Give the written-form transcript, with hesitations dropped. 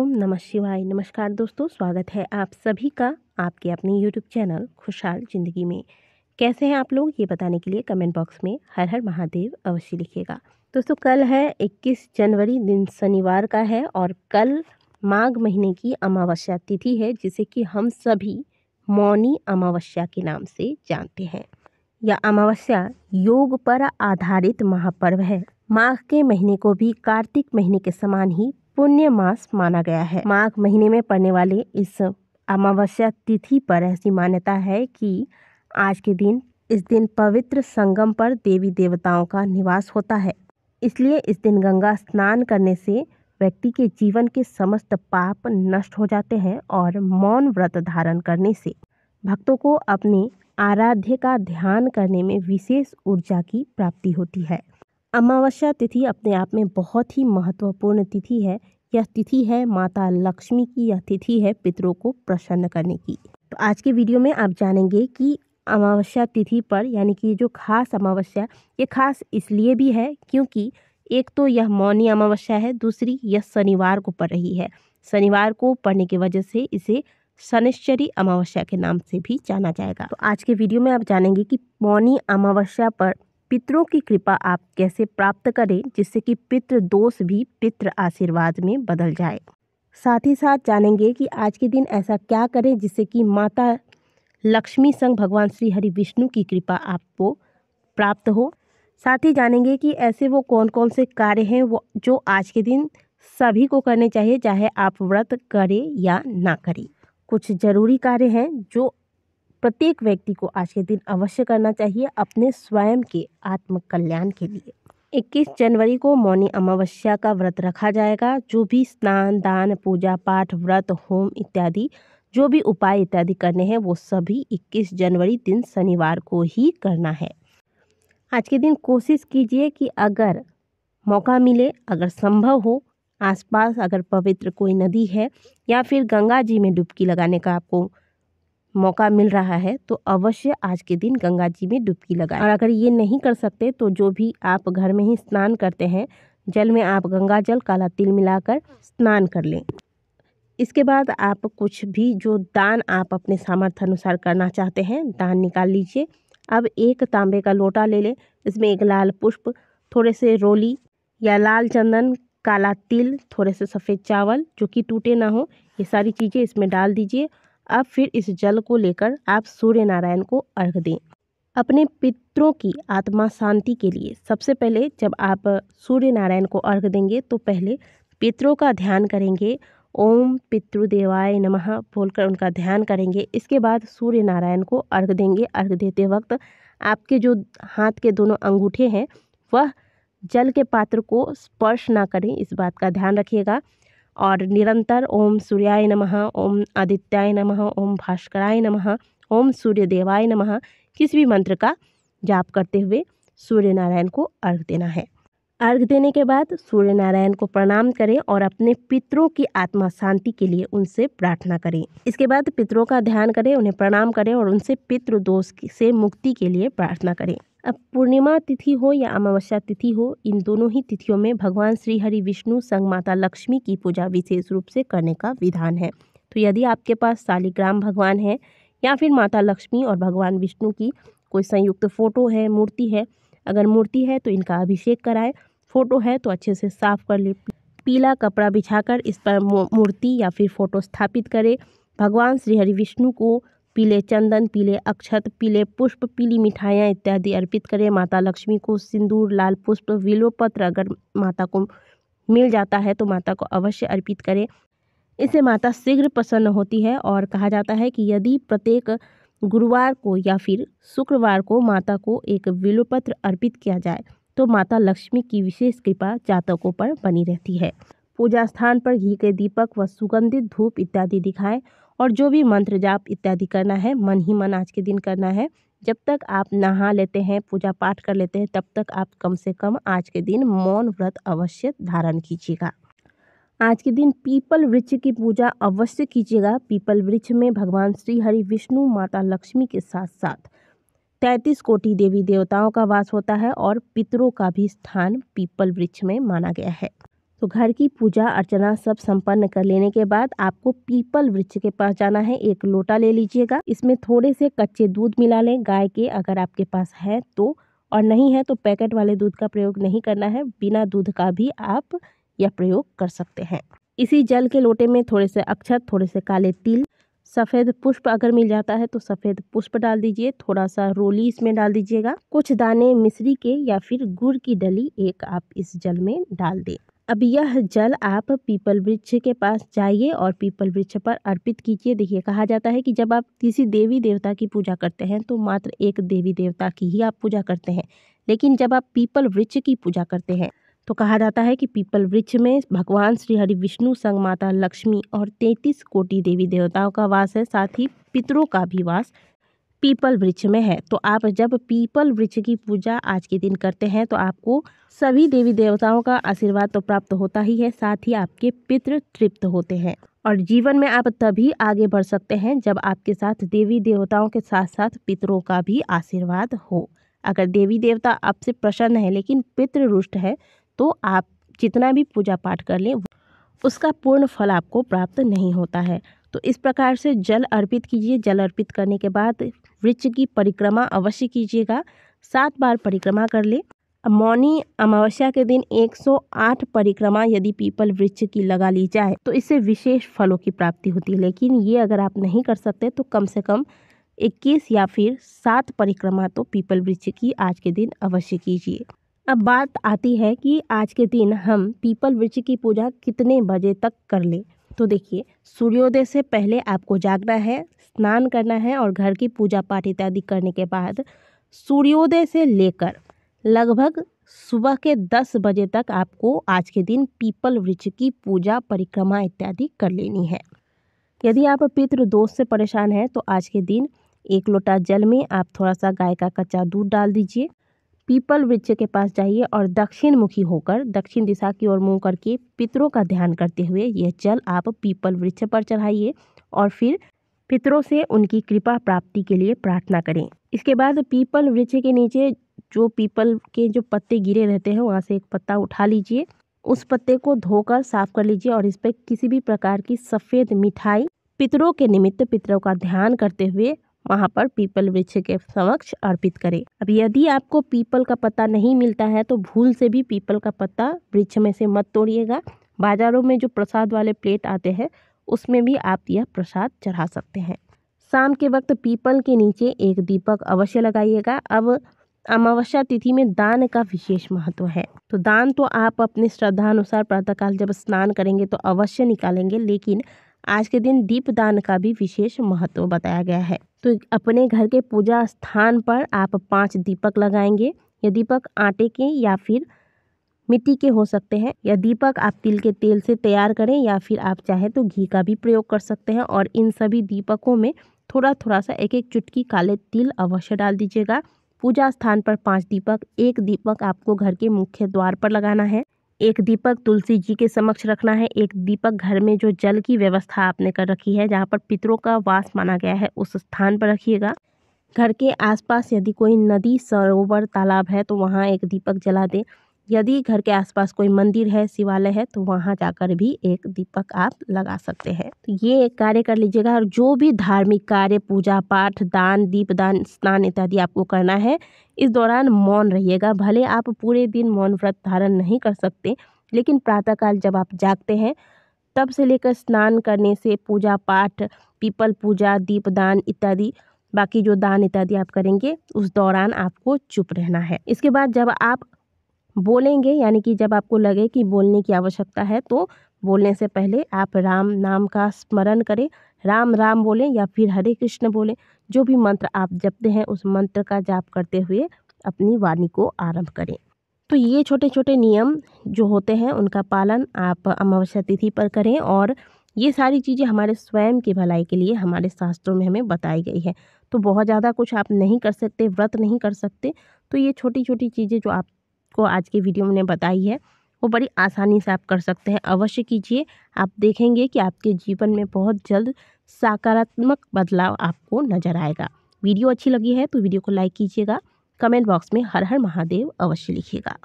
ओम नमः शिवाय। नमस्कार दोस्तों, स्वागत है आप सभी का आपके अपने यूट्यूब चैनल खुशहाल ज़िंदगी में। कैसे हैं आप लोग, ये बताने के लिए कमेंट बॉक्स में हर हर महादेव अवश्य लिखिएगा। दोस्तों, कल है 21 जनवरी, दिन शनिवार का है और कल माघ महीने की अमावस्या तिथि है, जिसे कि हम सभी मौनी अमावस्या के नाम से जानते हैं। यह अमावस्या योग पर आधारित महापर्व है। माघ के महीने को भी कार्तिक महीने के समान ही पुण्य मास माना गया है। माघ महीने में पड़ने वाले इस अमावस्या तिथि पर ऐसी मान्यता है कि आज के दिन इस दिन पवित्र संगम पर देवी देवताओं का निवास होता है। इसलिए इस दिन गंगा स्नान करने से व्यक्ति के जीवन के समस्त पाप नष्ट हो जाते हैं और मौन व्रत धारण करने से भक्तों को अपने आराध्य का ध्यान करने में विशेष ऊर्जा की प्राप्ति होती है। अमावस्या तिथि अपने आप में बहुत ही महत्वपूर्ण तिथि है। यह तिथि है माता लक्ष्मी की, यह तिथि है पितरों को प्रसन्न करने की। तो आज के वीडियो में आप जानेंगे कि अमावस्या तिथि पर यानी कि जो खास अमावस्या, ये खास इसलिए भी है क्योंकि एक तो यह मौनी अमावस्या है, दूसरी यह शनिवार को पड़ रही है। शनिवार को पड़ने की वजह से इसे शनिश्चरी अमावस्या के नाम से भी जाना जाएगा। तो आज के वीडियो में आप जानेंगे कि मौनी अमावस्या पर पितरों की कृपा आप कैसे प्राप्त करें, जिससे कि पितृ दोष भी पितृ आशीर्वाद में बदल जाए। साथ ही साथ जानेंगे कि आज के दिन ऐसा क्या करें जिससे कि माता लक्ष्मी संग भगवान श्री हरि विष्णु की कृपा आपको प्राप्त हो। साथ ही जानेंगे कि ऐसे वो कौन कौन से कार्य हैं वो जो आज के दिन सभी को करने चाहिए, चाहे आप व्रत करें या ना करें। कुछ जरूरी कार्य हैं जो प्रत्येक व्यक्ति को आज के दिन अवश्य करना चाहिए अपने स्वयं के आत्म कल्याण के लिए। 21 जनवरी को मौनी अमावस्या का व्रत रखा जाएगा। जो भी स्नान, दान, पूजा पाठ, व्रत, होम इत्यादि जो भी उपाय इत्यादि करने हैं वो सभी 21 जनवरी दिन शनिवार को ही करना है। आज के दिन कोशिश कीजिए कि अगर मौका मिले, अगर संभव हो, आसपास अगर पवित्र कोई नदी है या फिर गंगा जी में डुबकी लगाने का आपको मौका मिल रहा है तो अवश्य आज के दिन गंगा जी में डुबकी लगाएं। और अगर ये नहीं कर सकते तो जो भी आप घर में ही स्नान करते हैं, जल में आप गंगा जल काला तिल मिलाकर स्नान कर लें। इसके बाद आप कुछ भी जो दान आप अपने सामर्थ्य अनुसार करना चाहते हैं, दान निकाल लीजिए। अब एक तांबे का लोटा ले लें, इसमें एक लाल पुष्प, थोड़े से रोली या लाल चंदन, काला तिल, थोड़े से सफ़ेद चावल जो कि टूटे ना हो, ये सारी चीज़ें इसमें डाल दीजिए। अब फिर इस जल को लेकर आप सूर्य नारायण को अर्घ दें। अपने पितरों की आत्मा शांति के लिए सबसे पहले जब आप सूर्य नारायण को अर्घ देंगे तो पहले पितरों का ध्यान करेंगे, ओम पितृदेवाय नमः बोलकर उनका ध्यान करेंगे। इसके बाद सूर्य नारायण को अर्घ देंगे। अर्घ देते वक्त आपके जो हाथ के दोनों अंगूठे हैं वह जल के पात्र को स्पर्श ना करें, इस बात का ध्यान रखिएगा। और निरंतर ओम सूर्याय नमः, ओम आदित्याय नमः, ओम भास्कराय नमः, ओम सूर्य देवाय नमः किसी भी मंत्र का जाप करते हुए सूर्य नारायण को अर्घ देना है। अर्घ देने के बाद सूर्य नारायण को प्रणाम करें और अपने पितरों की आत्मा शांति के लिए उनसे प्रार्थना करें। इसके बाद पितरों का ध्यान करें, उन्हें प्रणाम करें और उनसे पितृ दोष से मुक्ति के लिए प्रार्थना करें। अब पूर्णिमा तिथि हो या अमावस्या तिथि हो, इन दोनों ही तिथियों में भगवान श्री हरि विष्णु संग माता लक्ष्मी की पूजा विशेष रूप से करने का विधान है। तो यदि आपके पास शालिग्राम भगवान है या फिर माता लक्ष्मी और भगवान विष्णु की कोई संयुक्त फोटो है, मूर्ति है, अगर मूर्ति है तो इनका अभिषेक कराएं, फोटो है तो अच्छे से साफ कर ले। पीला कपड़ा बिछाकर इस पर मूर्ति या फिर फोटो स्थापित करें। भगवान श्री हरि विष्णु को पीले चंदन, पीले अक्षत, पीले पुष्प, पीली मिठाइयाँ इत्यादि अर्पित करें। माता लक्ष्मी को सिंदूर, लाल पुष्प, विल्वपत्र अगर माता को मिल जाता है तो माता को अवश्य अर्पित करें। इससे माता शीघ्र प्रसन्न होती है और कहा जाता है कि यदि प्रत्येक गुरुवार को या फिर शुक्रवार को माता को एक विल्वपत्र अर्पित किया जाए तो माता लक्ष्मी की विशेष कृपा जातकों पर बनी रहती है। पूजा स्थान पर घी के दीपक व सुगंधित धूप इत्यादि दिखाएं और जो भी मंत्र जाप इत्यादि करना है मन ही मन आज के दिन करना है। जब तक आप नहा लेते हैं, पूजा पाठ कर लेते हैं, तब तक आप कम से कम आज के दिन मौन व्रत अवश्य धारण कीजिएगा। आज के दिन पीपल वृक्ष की पूजा अवश्य कीजिएगा। पीपल वृक्ष में भगवान श्री हरि विष्णु, माता लक्ष्मी के साथ साथ 33 कोटि देवी देवताओं का वास होता है और पितरों का भी स्थान पीपल वृक्ष में माना गया है। तो घर की पूजा अर्चना सब संपन्न कर लेने के बाद आपको पीपल वृक्ष के पास जाना है। एक लोटा ले लीजिएगा, इसमें थोड़े से कच्चे दूध मिला लें गाय के, अगर आपके पास है तो, और नहीं है तो पैकेट वाले दूध का प्रयोग नहीं करना है, बिना दूध का भी आप यह प्रयोग कर सकते हैं। इसी जल के लोटे में थोड़े से अक्षत, थोड़े से काले तिल, सफ़ेद पुष्प अगर मिल जाता है तो सफ़ेद पुष्प डाल दीजिए, थोड़ा सा रोली इसमें डाल दीजिएगा, कुछ दाने मिश्री के या फिर गुड़ की डली एक आप इस जल में डाल दें। अब यह जल आप पीपल वृक्ष के पास जाइए और पीपल वृक्ष पर अर्पित कीजिए। देखिए, कहा जाता है कि जब आप किसी देवी देवता की पूजा करते हैं तो मात्र एक देवी देवता की ही आप पूजा करते हैं, लेकिन जब आप पीपल वृक्ष की पूजा करते हैं तो कहा जाता है कि पीपल वृक्ष में भगवान श्री हरि विष्णु संग माता लक्ष्मी और 33 कोटि देवी देवताओं का वास है, साथ ही पितरों का भी वास पीपल वृक्ष में है। तो आप जब पीपल वृक्ष की पूजा आज के दिन करते हैं तो आपको सभी देवी देवताओं का आशीर्वाद तो प्राप्त होता ही है, साथ ही आपके पितृ तृप्त होते हैं और जीवन में आप तभी आगे बढ़ सकते हैं जब आपके साथ देवी देवताओं के साथ साथ पितरों का भी आशीर्वाद हो। अगर देवी देवता आपसे प्रसन्न है लेकिन पितृ रुष्ट है तो आप जितना भी पूजा पाठ कर लें उसका पूर्ण फल आपको प्राप्त नहीं होता है। तो इस प्रकार से जल अर्पित कीजिए। जल अर्पित करने के बाद वृक्ष की परिक्रमा अवश्य कीजिएगा, 7 बार परिक्रमा कर ले। मौनी अमावस्या के दिन 108 परिक्रमा यदि पीपल वृक्ष की लगा ली जाए तो इससे विशेष फलों की प्राप्ति होती है, लेकिन ये अगर आप नहीं कर सकते तो कम से कम 21 या फिर 7 परिक्रमा तो पीपल वृक्ष की आज के दिन अवश्य कीजिए। अब बात आती है कि आज के दिन हम पीपल वृक्ष की पूजा कितने बजे तक कर ले। तो देखिए, सूर्योदय से पहले आपको जागना है, स्नान करना है और घर की पूजा पाठ इत्यादि करने के बाद सूर्योदय से लेकर लगभग सुबह के 10 बजे तक आपको आज के दिन पीपल वृक्ष की पूजा परिक्रमा इत्यादि कर लेनी है। यदि आप पितृदोष से परेशान हैं तो आज के दिन 1 लोटा जल में आप थोड़ा सा गाय का कच्चा दूध डाल दीजिए, पीपल वृक्ष के पास जाइए और दक्षिण मुखी होकर दक्षिण दिशा की ओर मुंह करके पितरों का ध्यान करते हुए यह जल आप पीपल वृक्ष पर चढ़ाइए और फिर पितरों से उनकी कृपा प्राप्ति के लिए प्रार्थना करें। इसके बाद पीपल वृक्ष के नीचे जो पीपल के जो पत्ते गिरे रहते हैं वहाँ से एक पत्ता उठा लीजिए, उस पत्ते को धोकर साफ कर लीजिए और इस पर किसी भी प्रकार की सफ़ेद मिठाई पितरों के निमित्त पितरों का ध्यान करते हुए वहाँ पर पीपल वृक्ष के समक्ष अर्पित करें। अब यदि आपको पीपल का पत्ता नहीं मिलता है तो भूल से भी पीपल का पत्ता वृक्ष में से मत तोड़िएगा। बाज़ारों में जो प्रसाद वाले प्लेट आते हैं उसमें भी आप यह प्रसाद चढ़ा सकते हैं। शाम के वक्त पीपल के नीचे एक दीपक अवश्य लगाइएगा। अब अमावस्या तिथि में दान का विशेष महत्व है, तो दान तो आप अपनी श्रद्धानुसार प्रातःकाल जब स्नान करेंगे तो अवश्य निकालेंगे, लेकिन आज के दिन दीपदान का भी विशेष महत्व बताया गया है। तो अपने घर के पूजा स्थान पर आप 5 दीपक लगाएंगे। यह दीपक आटे के या फिर मिट्टी के हो सकते हैं। यह दीपक आप तिल के तेल से तैयार करें या फिर आप चाहे तो घी का भी प्रयोग कर सकते हैं और इन सभी दीपकों में थोड़ा थोड़ा सा एक एक चुटकी काले तिल अवश्य डाल दीजिएगा। पूजा स्थान पर 5 दीपक, एक दीपक आपको घर के मुख्य द्वार पर लगाना है, एक दीपक तुलसी जी के समक्ष रखना है, एक दीपक घर में जो जल की व्यवस्था आपने कर रखी है जहाँ पर पितरों का वास माना गया है उस स्थान पर रखिएगा। घर के आसपास यदि कोई नदी, सरोवर, तालाब है तो वहाँ एक दीपक जला दें। यदि घर के आसपास कोई मंदिर है, शिवालय है तो वहाँ जाकर भी एक दीपक आप लगा सकते हैं। तो ये एक कार्य कर लीजिएगा और जो भी धार्मिक कार्य, पूजा पाठ, दान, दीपदान, स्नान इत्यादि आपको करना है इस दौरान मौन रहिएगा। भले आप पूरे दिन मौन व्रत धारण नहीं कर सकते, लेकिन प्रातःकाल जब आप जागते हैं तब से लेकर स्नान करने से पूजा पाठ, पीपल पूजा, दीपदान इत्यादि बाकी जो दान इत्यादि आप करेंगे उस दौरान आपको चुप रहना है। इसके बाद जब आप बोलेंगे, यानी कि जब आपको लगे कि बोलने की आवश्यकता है तो बोलने से पहले आप राम नाम का स्मरण करें, राम राम बोलें या फिर हरे कृष्ण बोलें। जो भी मंत्र आप जपते हैं उस मंत्र का जाप करते हुए अपनी वाणी को आरंभ करें। तो ये छोटे छोटे नियम जो होते हैं उनका पालन आप अमावस्या तिथि पर करें और ये सारी चीज़ें हमारे स्वयं की भलाई के लिए हमारे शास्त्रों में हमें बताई गई है। तो बहुत ज़्यादा कुछ आप नहीं कर सकते, व्रत नहीं कर सकते, तो ये छोटी छोटी चीज़ें जो आपको आज की वीडियो में बताई है वो बड़ी आसानी से आप कर सकते हैं। अवश्य कीजिए, आप देखेंगे कि आपके जीवन में बहुत जल्द सकारात्मक बदलाव आपको नज़र आएगा। वीडियो अच्छी लगी है तो वीडियो को लाइक कीजिएगा, कमेंट बॉक्स में हर हर महादेव अवश्य लिखिएगा।